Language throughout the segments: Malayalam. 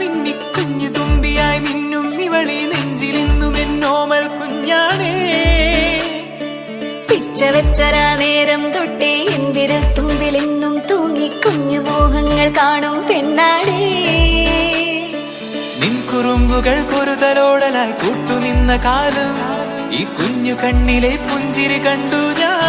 മിന്നി കുഞ്ഞു തുമ്പിയായി മിന്നും ഇവളി നെഞ്ചിലിന്നും എന്നോമൽ കുഞ്ഞാണേ. പിച്ച വെച്ചരാ നേരം തൊട്ടേ എന്തിരൽ തുമ്പിലെന്നും തൂങ്ങി കുഞ്ഞു മോഹങ്ങൾ കാണും പെണ്ണാടേ. നിൻ കുറുമ്പുകൾ കുറുതലോടലായി കൂട്ടുനിന്ന കാലം ഈ കുഞ്ഞു കണ്ണിലെ പുഞ്ചിരി കണ്ടു ഞാൻ.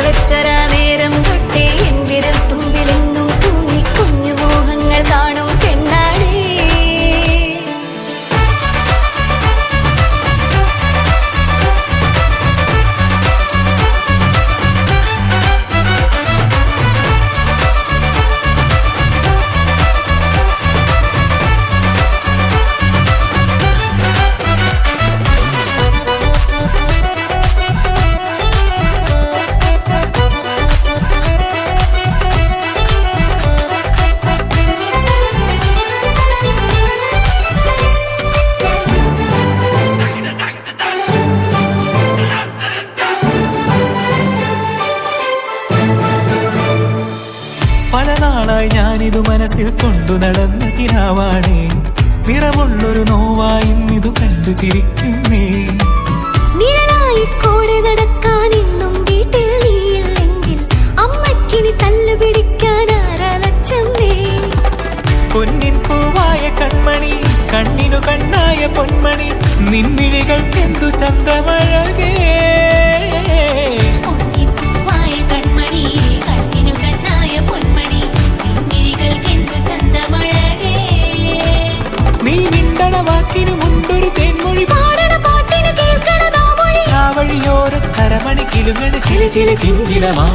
വെച്ചരാ നേരം തൊട്ടേ എന്തിരൽ തുമ്പിലെന്നും തൂങ്ങി കുഞ്ഞു മോഹങ്ങൾ കാണും പെണ്ണാടേ. പല നാളായി ഞാനിതു മനസ്സിൽ കൊണ്ടു നടന്ന കിനാവാണേ. നിറമുള്ളൊരു നോവായി ഇന്നിതു കണ്ടു ചിരിക്കുന്നേ. നിഴലായി കൂടെ നടക്കാൻ ഇന്നും വീട്ടിൽ നീയില്ലെങ്കിൽ അമ്മക്കിനി തല്ലു പിടിക്കാൻ ആരാലച്ചെന്നേ. പൊന്നിൻ പൂവായ കൺമണി കണ്ണിനു കണ്ണായ പൊന്മണി നിൻമിഴികൾക്കെന്തു ചന്തമഴകേ. നീ മിണ്ടണ വാക്കിനു മുണ്ടൊരു തേൻമൊഴി പാടണ പാട്ടിനു കേൾക്കണ നാമൊഴി ആ വഴിയോര കരമണി കിലുങ്ങണ ചില ചില ചിഞ്ചിലമാ.